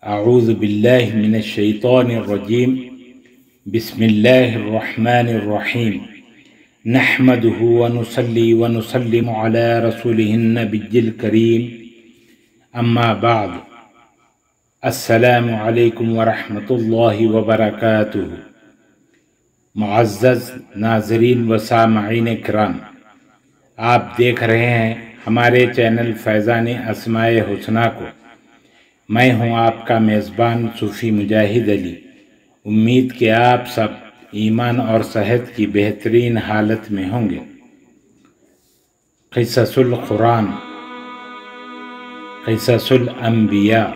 اعوذ باللہ من الشیطان الرجیم بسم اللہ الرحمن الرحیم نحمده ونصلی ونسلم علی رسولہ النبی الکریم اما بعد السلام علیکم ورحمۃ اللہ وبرکاتہ۔ معزز ناظرین و سامعین کرام، آپ دیکھ رہے ہیں ہمارے چینل فیضان اسماء حسنہ کو۔ میں ہوں آپ کا میزبان صوفی مجاہد علی۔ امید کہ آپ سب ایمان اور صحت کی بہترین حالت میں ہوں گے۔ قصص القرآن، قصص الانبیاء،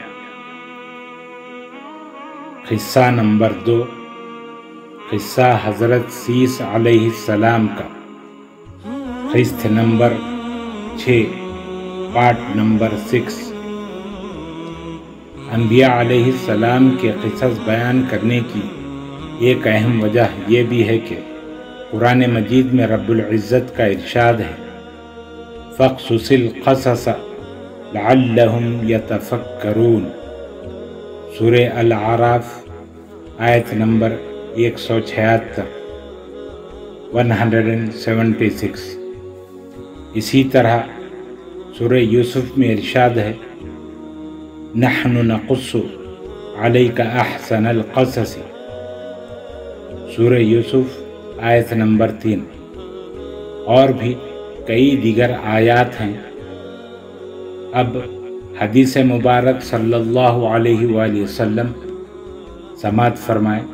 قصہ نمبر 2، قصہ حضرت سیس علیہ السلام کا، قسط نمبر 6، پارٹ نمبر 6۔ انبیاء علیہ السلام کے قصص بیان کرنے کی ایک اہم وجہ یہ بھی ہے کہ قرآن مجید میں رب العزت کا ارشاد ہے فَاقْصُصِ الْقَصَصَ لَعَلَّهُمْ يَتَفَكَّرُونَ۔ سورہ الاعراف آیت نمبر 176، 176۔ اسی طرح سورہ یوسف میں ارشاد ہے نحن نقص علیک احسن القصص۔ سورہ یوسف آیت نمبر 3۔ اور بھی کئی دیگر آیات ہیں۔ اب حدیث مبارک صلی اللہ علیہ وآلہ وسلم سماعت فرمائیں۔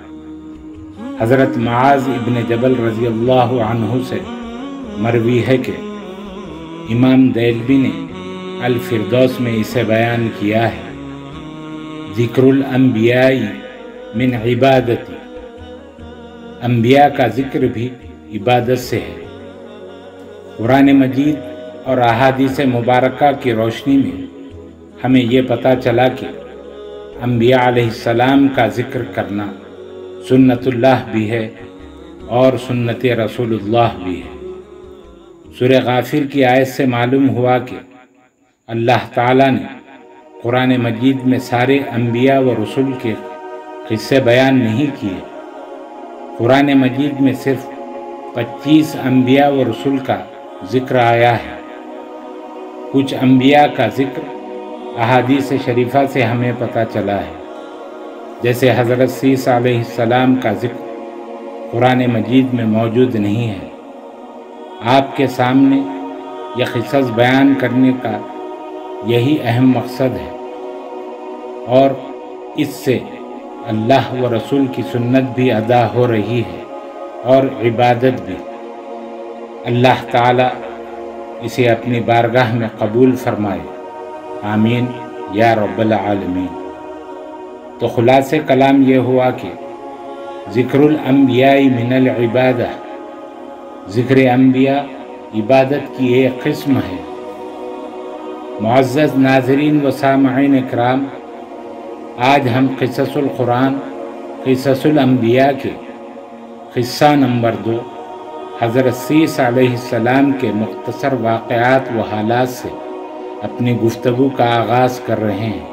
حضرت معاذ ابن جبل رضی اللہ عنہ سے مروی ہے کہ امام دیلوی نے الفردوس میں اسے بیان کیا ہے، ذکر الانبیاء من عبادتی، انبیاء کا ذکر بھی عبادت سے ہے۔ قرآن مجید اور احادیث مبارکہ کی روشنی میں ہمیں یہ پتہ چلا کہ انبیاء علیہ السلام کا ذکر کرنا سنت اللہ بھی ہے اور سنت رسول اللہ بھی ہے۔ سورہ غافر کی آیت سے معلوم ہوا کہ اللہ تعالیٰ نے قرآن مجید میں سارے انبیاء و رسول کے قصے بیان نہیں کیے۔ قرآن مجید میں صرف 25 انبیاء و رسول کا ذکر آیا ہے۔ کچھ انبیاء کا ذکر احادیث شریفہ سے ہمیں پتہ چلا ہے، جیسے حضرت سیس علیہ السلام کا ذکر قرآن مجید میں موجود نہیں ہے۔ آپ کے سامنے یہ قصص بیان کرنے کا یہی اہم مقصد ہے، اور اس سے اللہ و رسول کی سنت بھی ادا ہو رہی ہے اور عبادت بھی۔ اللہ تعالیٰ اسے اپنی بارگاہ میں قبول فرمائے، آمین یا رب العالمین۔ تو خلاصہ کلام یہ ہوا کہ ذکر الانبیاء من العبادہ، ذکر انبیاء عبادت کی ایک قسم ہے۔ معزز ناظرین و سامعین اکرام، آج ہم قصص القرآن، قصص الانبیاء کے قصہ نمبر 2، حضرت سیس علیہ السلام کے مختصر واقعات و حالات سے اپنی گفتگو کا آغاز کر رہے ہیں۔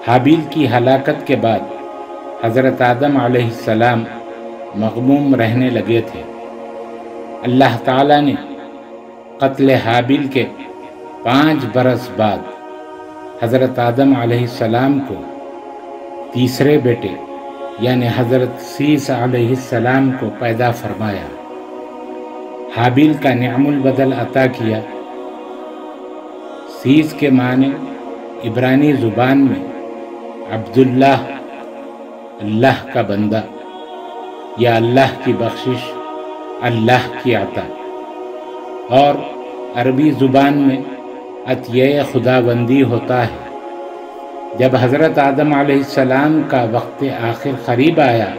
حابیل کی ہلاکت کے بعد حضرت آدم علیہ السلام مغموم رہنے لگے تھے۔ اللہ تعالیٰ نے قتل حابیل کے 5 برس بعد حضرت آدم علیہ السلام کو تیسرے بیٹے یعنی حضرت سیس علیہ السلام کو پیدا فرمایا۔ حابیل کا نعم البدل عطا کیا۔ سیس کے معنی عبرانی زبان میں عبداللہ، اللہ کا بندہ، یا اللہ کی بخشش، اللہ کی عطا، اور عربی زبان میں عطیہ خداوندی ہوتا ہے۔ جب حضرت آدم علیہ السلام کا وقت آخر قریب آیا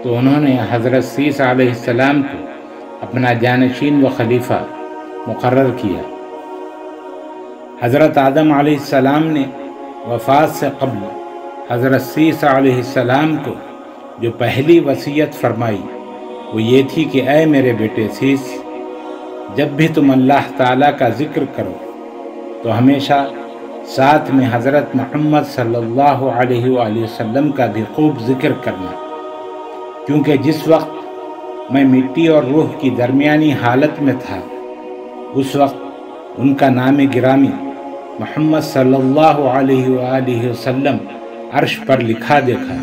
تو انہوں نے حضرت سیس علیہ السلام کو اپنا جانشین و خلیفہ مقرر کیا۔ حضرت آدم علیہ السلام نے وفات سے قبل حضرت سیس علیہ السلام کو جو پہلی وصیت فرمائی وہ یہ تھی کہ اے میرے بیٹے سیس، جب بھی تم اللہ تعالیٰ کا ذکر کرو تو ہمیشہ ساتھ میں حضرت محمد صلی اللہ علیہ وآلہ وسلم کا بھی خوب ذکر کرنا، کیونکہ جس وقت میں مٹی اور روح کی درمیانی حالت میں تھا، اس وقت ان کا نام گرامی محمد صلی اللہ علیہ وآلہ وسلم عرش پر لکھا دیکھا۔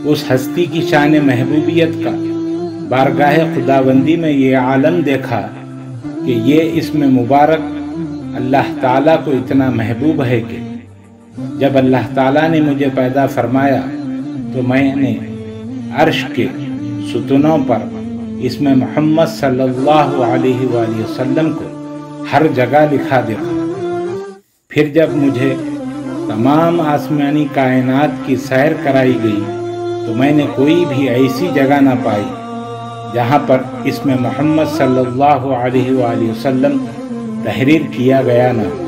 اس ہستی کی شان محبوبیت کا بارگاہ خداوندی میں یہ عالم دیکھا کہ یہ اسم مبارک اللہ تعالیٰ کو اتنا محبوب ہے کہ جب اللہ تعالیٰ نے مجھے پیدا فرمایا تو میں نے عرش کے ستونوں پر اسم محمد صلی اللہ علیہ وآلہ وسلم کو ہر جگہ لکھا دیکھا۔ پھر جب مجھے تمام آسمانی کائنات کی سیر کرائی گئی تو میں نے کوئی بھی ایسی جگہ نہ پائی جہاں پر اسم محمد صلی اللہ علیہ وآلہ وسلم تحریر کیا گیا نہ ہو۔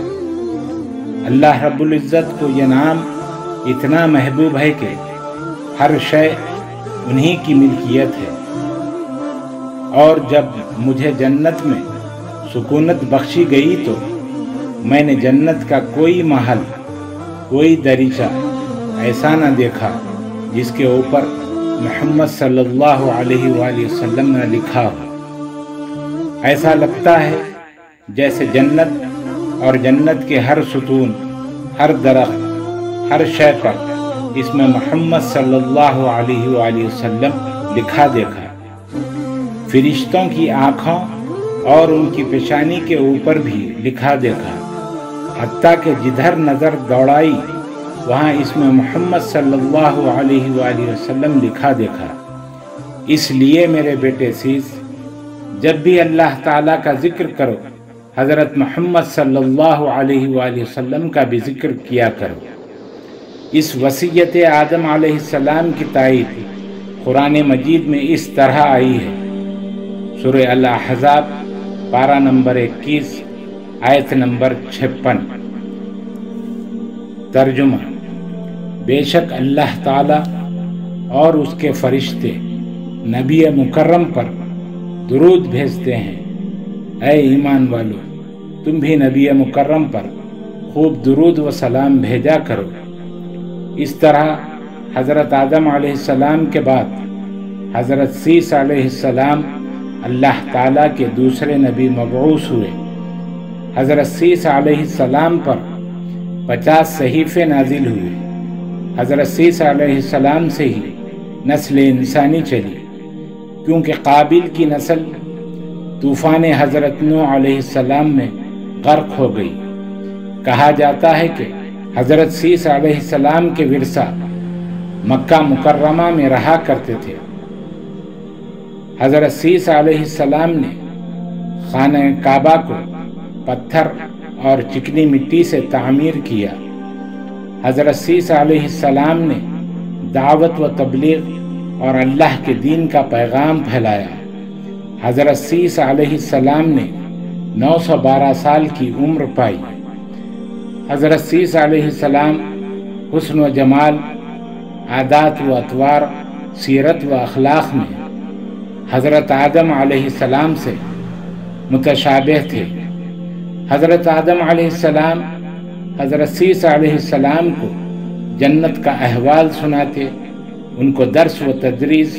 اللہ رب العزت کو یہ نام اتنا محبوب ہے کہ ہر شے انہی کی ملکیت ہے، اور جب مجھے جنت میں سکونت بخشی گئی تو میں نے جنت کا کوئی محل، کوئی دریچہ ایسا نہ دیکھا جس کے اوپر محمد صلی اللہ علیہ وآلہ وسلم نے لکھا ہو۔ ایسا لگتا ہے جیسے جنت اور جنت کے ہر ستون، ہر درخت، ہر شے پر اسم محمد صلی اللہ علیہ وآلہ وسلم لکھا دیکھا۔ فرشتوں کی آنکھوں اور ان کی پیشانی کے اوپر بھی لکھا دیکھا، حتیٰ کہ جدھر نظر دوڑائی وہاں اسم محمد صلی اللہ علیہ وآلہ وسلم لکھا دیکھا۔ اس لیے میرے بیٹے عزیز، جب بھی اللہ تعالیٰ کا ذکر کرو، حضرت محمد صلی اللہ علیہ وآلہ وسلم کا بھی ذکر کیا کرو۔ اس وصیت آدم علیہ السلام کی تائید قرآن مجید میں اس طرح آئی ہے۔ سورہ الاحزاب پارہ نمبر 21 آیت نمبر 56۔ ترجمہ: بے شک اللہ تعالیٰ اور اس کے فرشتے نبی مکرم پر درود بھیجتے ہیں۔ اے ایمان والو، تم بھی نبی مکرم پر خوب درود و سلام بھیجا کرو۔ اس طرح حضرت آدم علیہ السلام کے بعد حضرت سیس علیہ السلام اللہ تعالیٰ کے دوسرے نبی مبعوث ہوئے۔ حضرت سیس علیہ السلام پر 50 صحیفے نازل ہوئے۔ حضرت سیس علیہ السلام سے ہی نسل انسانی چلی، کیونکہ قابل کی نسل طوفان حضرت نوح علیہ السلام میں غرق ہو گئی۔ کہا جاتا ہے کہ حضرت سیس علیہ السلام کے ورثہ مکہ مکرمہ میں رہا کرتے تھے۔ حضرت سیس علیہ السلام نے خانہ کعبہ کو پتھر اور چکنی مٹی سے تعمیر کیا۔ حضرت سیس علیہ السلام نے دعوت و تبلیغ اور اللہ کے دین کا پیغام پھیلایا۔ حضرت سیس علیہ السلام نے 912 سال کی عمر پائی۔ حضرت سیس علیہ السلام حسن و جمال، عادات و اطوار، سیرت و اخلاق میں حضرت آدم علیہ السلام سے متشابہ تھے۔ حضرت آدم علیہ السلام حضرت سیس علیہ السلام کو جنت کا احوال سناتے، ان کو درس و تدریس،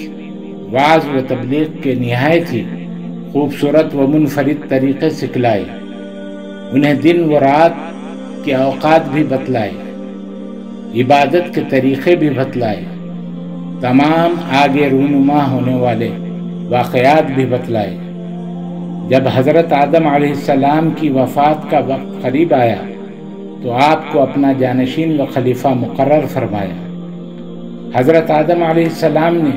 وعظ و تبلیغ کے نہایت ہی خوبصورت و منفرد طریقے سکھلائے۔ انہیں دن و رات کے اوقات بھی بتلائے، عبادت کے طریقے بھی بتلائے، تمام آگے رونما ہونے والے واقعات بھی بتلائے۔ جب حضرت آدم علیہ السلام کی وفات کا وقت قریب آیا تو آپ کو اپنا جانشین و خلیفہ مقرر فرمایا۔ حضرت آدم علیہ السلام نے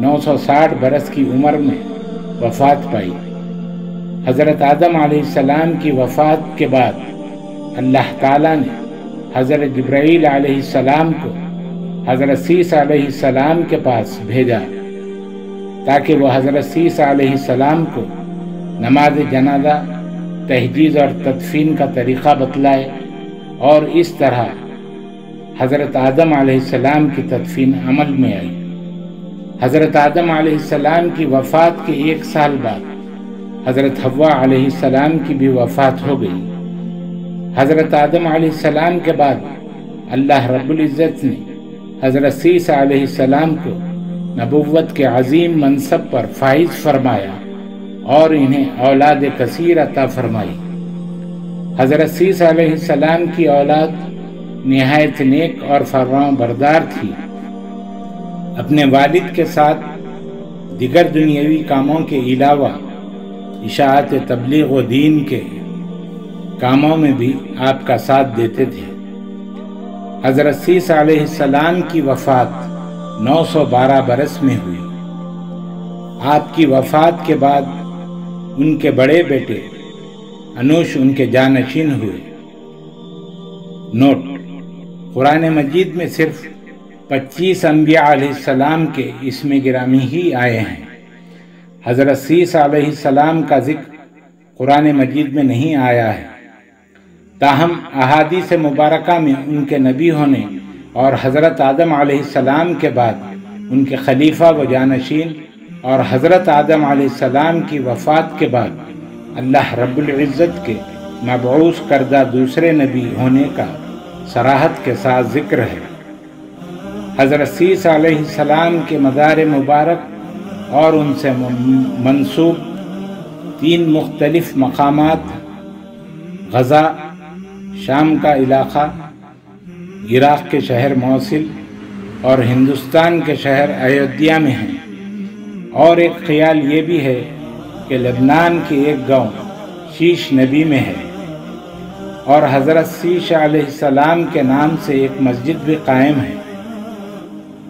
960 برس کی عمر میں وفات پائی۔ حضرت آدم علیہ السلام کی وفات کے بعد اللہ تعالیٰ نے حضرت جبرائیل علیہ السلام کو حضرت سیس علیہ السلام کے پاس بھیجا تاکہ وہ حضرت سیس علیہ السلام کو نماز جنازہ، تہجید اور تدفین کا طریقہ بتلائے، اور اس طرح حضرت آدم علیہ السلام کی تدفین عمل میں آئی۔ حضرت آدم علیہ السلام کی وفات کے 1 سال بعد حضرت حوا علیہ السلام کی بھی وفات ہو گئی۔ حضرت آدم علیہ السلام کے بعد اللہ رب العزت نے حضرت عیسیٰ علیہ السلام کو نبوت کے عظیم منصب پر فائز فرمایا اور انہیں اولاد کثیر عطا فرمائی۔ حضرت عیسیٰ علیہ السلام کی اولاد نہایت نیک اور فرمان بردار تھی۔ اپنے والد کے ساتھ دیگر دنیاوی کاموں کے علاوہ اشاعت تبلیغ و دین کے کاموں میں بھی آپ کا ساتھ دیتے تھے۔ حضرت عیسیٰ علیہ السلام کی وفات 912 برس میں ہوئی۔ آپ کی وفات کے بعد ان کے بڑے بیٹے انوش ان کے جانشین ہوئے۔ نوٹ: قرآن مجید میں صرف 25 انبیاء علیہ السلام کے اسم گرامی ہی آئے ہیں۔ حضرت عیسیٰ علیہ السلام کا ذکر قرآن مجید میں نہیں آیا ہے، تاہم احادیث مبارکہ میں ان کے نبی ہونے اور حضرت آدم علیہ السلام کے بعد ان کے خلیفہ و جانشین اور حضرت آدم علیہ السلام کی وفات کے بعد اللہ رب العزت کے مبعوث کردہ دوسرے نبی ہونے کا صراحت کے ساتھ ذکر ہے۔ حضرت عیسیٰ علیہ السلام کے مزار مبارک اور ان سے منسوب 3 مختلف مقامات غزہ، شام کا علاقہ، عراق کے شہر موصل اور ہندوستان کے شہر ایودھیا میں ہیں، اور ایک خیال یہ بھی ہے کہ لبنان کے ایک گاؤں شیش نبی میں ہے، اور حضرت عیسیٰ علیہ السلام کے نام سے ایک مسجد بھی قائم ہے،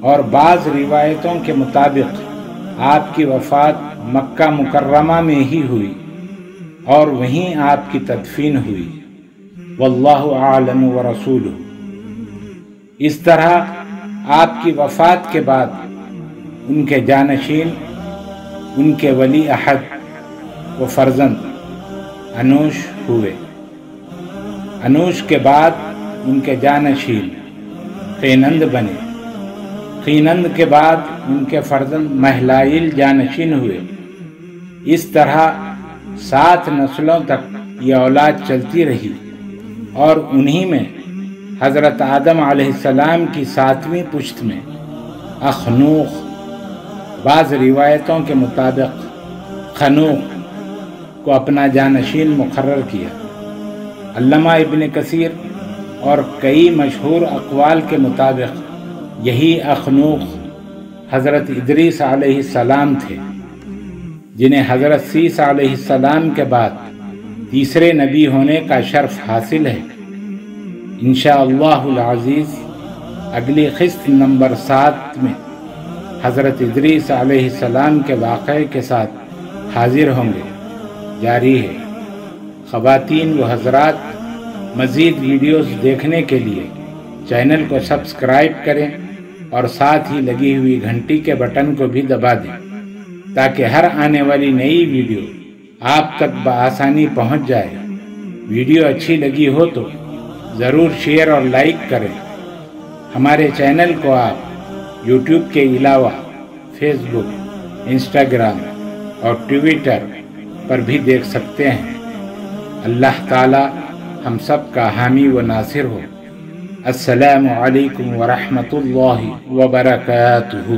اور بعض روایتوں کے مطابق آپ کی وفات مکہ مکرمہ میں ہی ہوئی اور وہیں آپ کی تدفین ہوئی۔ واللہ اعلم ورسولہ۔ اس طرح آپ کی وفات کے بعد ان کے جانشین، ان کے ولی عہد و فرزند انوش ہوئے۔ انوش کے بعد ان کے جانشین قینند بنے۔ قینند کے بعد ان کے فرزند مہلائیل جانشین ہوئے۔ اس طرح 7 نسلوں تک یہ اولاد چلتی رہی، اور انہی میں حضرت آدم علیہ السلام کی 7ویں پشت میں اخنوخ، بعض روایتوں کے مطابق خنوخ کو اپنا جانشین مقرر کیا۔ علامہ ابن کثیر اور کئی مشہور اقوال کے مطابق یہی اخنوخ حضرت ادریس علیہ السلام تھے، جنہیں حضرت عیسیٰ علیہ السلام کے بعد تیسرے نبی ہونے کا شرف حاصل ہے۔ انشاءاللہ العزیز اگلی قسط نمبر 7 میں حضرت ادریس علیہ السلام کے واقعے کے ساتھ حاضر ہوں گے۔ جاری ہے۔ خواتین و حضرات، مزید ویڈیوز دیکھنے کے لیے چینل کو سبسکرائب کریں اور ساتھ ہی لگی ہوئی گھنٹی کے بٹن کو بھی دبا دیں تاکہ ہر آنے والی نئی ویڈیو آپ تک بآسانی پہنچ جائے۔ ویڈیو اچھی لگی ہو تو ضرور شیئر اور لائک کریں۔ ہمارے چینل کو آپ یوٹیوب کے علاوہ فیس بک، انسٹاگرام اور ٹویٹر پر بھی دیکھ سکتے ہیں۔ اللہ تعالی ہم سب کا حامی و ناصر ہو۔ السلام علیکم ورحمۃ اللہ وبرکاتہ۔